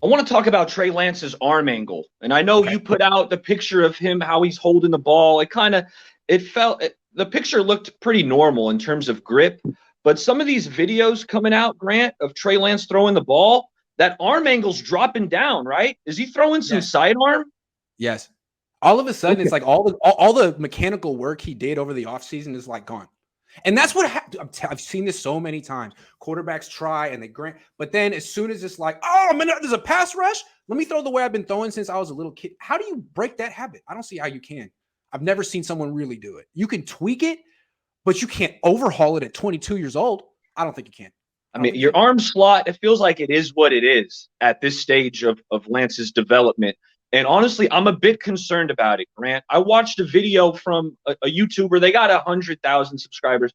I want to talk about Trey Lance's arm angle. And I know Okay. you put out the picture of him, how he's holding the ball. The picture looked pretty normal in terms of grip. But some of these videos coming out, Grant, of Trey Lance throwing the ball, that arm angle's dropping down, right? Is he throwing some Yes. sidearm? Yes. All of a sudden, Okay. it's like all the mechanical work he did over the offseason is like gone. And that's what I've seen this so many times. Quarterbacks try and they grant, but then as soon as it's like, oh man, there's a pass rush. Let me throw the way I've been throwing since I was a little kid. How do you break that habit? I don't see how you can. I've never seen someone really do it. You can tweak it, but you can't overhaul it at 22 years old. I don't think you can. I mean, your arm slot, it feels like it is what it is at this stage of Lance's development. And honestly, I'm a bit concerned about it, Grant. I watched a video from a YouTuber. They got 100,000 subscribers.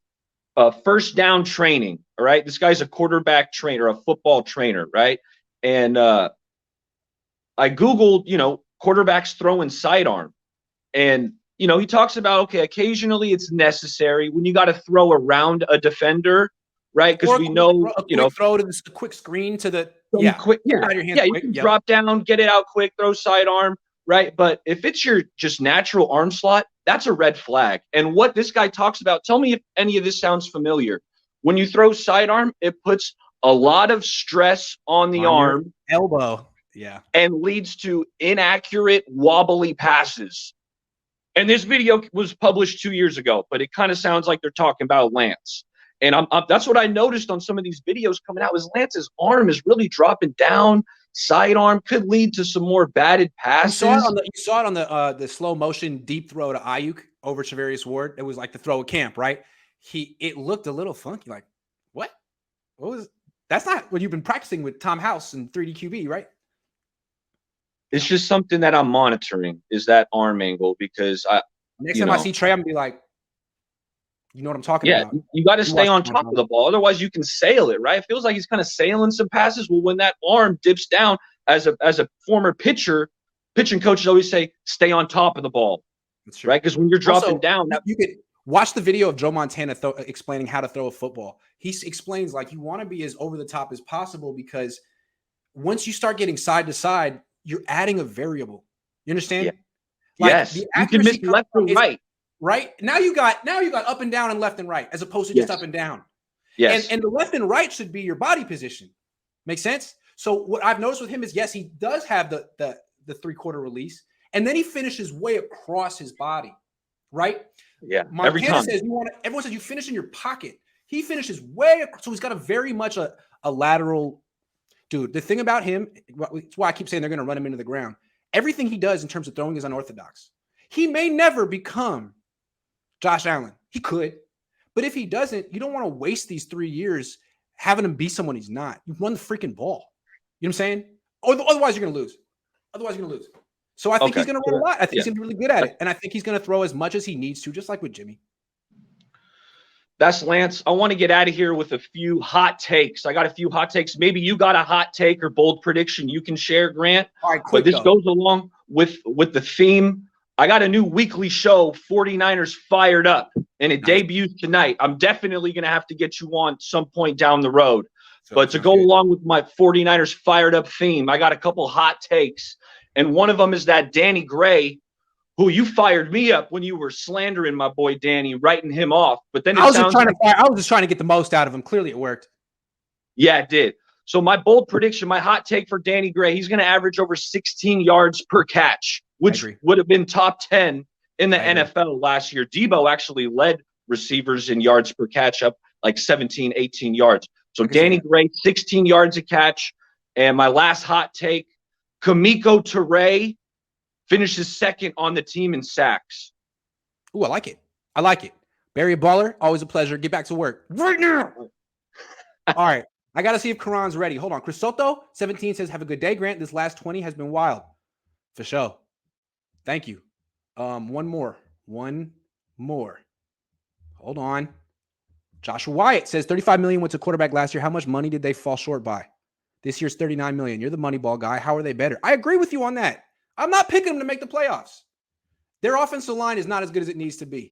First down training, all right? This guy's a quarterback trainer, a football trainer, right? And I Googled, quarterbacks throwing sidearm. And, he talks about, okay, occasionally it's necessary when you got to throw around a defender, right? Because we know, throw to a quick screen to the quick, you can drop down, get it out quick, throw sidearm, right? But if it's your just natural arm slot, that's a red flag. And what this guy talks about, tell me if any of this sounds familiar. When you throw sidearm, it puts a lot of stress on the arm, elbow, and leads to inaccurate, wobbly passes. And this video was published 2 years ago, but it kind of sounds like they're talking about Lance. And that's what I noticed on some of these videos coming out is Lance's arm is really dropping down. Sidearm could lead to some more batted passes. You saw it on the slow motion deep throw to Ayuk over Charvarius Ward. It was like the throw at camp, right? It looked a little funky. Like, what? That's not what you've been practicing with Tom House and 3D QB, right? It's just something that I'm monitoring is that arm angle because next time I see Trey, I'm gonna be like, you know what I'm talking about. Yeah, you got to stay on top of the ball. Otherwise, you can sail it, right? It feels like he's kind of sailing some passes. Well, when that arm dips down, as a former pitcher, pitching coaches always say, stay on top of the ball. That's true. Right? Because when you're dropping down. You could watch the video of Joe Montana explaining how to throw a football. He explains like you want to be as over the top as possible because once you start getting side to side, you're adding a variable. You understand? Yeah. Yes. You can miss left or right. Right now, you got up and down and left and right, as opposed to just up and down. Yes, and the left and right should be your body position. Make sense? So what I've noticed with him is, yes, he does have the 3/4 release, and then he finishes way across his body, right? Yeah. Every time everyone says you finish in your pocket. He finishes way across, so he's got a very much a lateral. Dude, the thing about him, it's why I keep saying they're going to run him into the ground. Everything he does in terms of throwing is unorthodox. He may never become Josh Allen. He could. But if he doesn't, you don't want to waste these 3 years having him be someone he's not. You run the freaking ball. You know what I'm saying? Otherwise, you're going to lose. So I think he's going to run a lot. I think he's going to be really good at it. And I think he's going to throw as much as he needs to, just like with Jimmy. That's Lance. I want to get out of here with a few hot takes. I got a few hot takes. Maybe you got a hot take or bold prediction you can share, Grant. All right, but this goes along with the theme. I got a new weekly show, 49ers Fired Up, and it debuts tonight. I'm definitely going to have to get you on some point down the road. But to go along with my 49ers Fired Up theme, I got a couple hot takes. And one of them is that Danny Gray, who you fired me up when you were slandering my boy Danny, writing him off. But then I was just trying to get the most out of him. Clearly it worked. Yeah, it did. So my bold prediction, my hot take for Danny Gray, he's going to average over 16 yards per catch, which would have been top 10 in the NFL last year. Debo actually led receivers in yards per catch, up like 17, 18 yards. So Danny Gray, 16 yards a catch. And my last hot take, Kamiko Ture finishes second on the team in sacks. Ooh, I like it. Barry Baller, always a pleasure. Get back to work right now. All right. I got to see if Karan's ready. Hold on. Chris Soto, 17, says, have a good day, Grant. This last 20 has been wild. For sure. Thank you. One more. Hold on. Joshua Wyatt says, 35 million went to quarterback last year. How much money did they fall short by? This year's 39 million. You're the money ball guy. How are they better? I agree with you on that. I'm not picking them to make the playoffs. Their offensive line is not as good as it needs to be.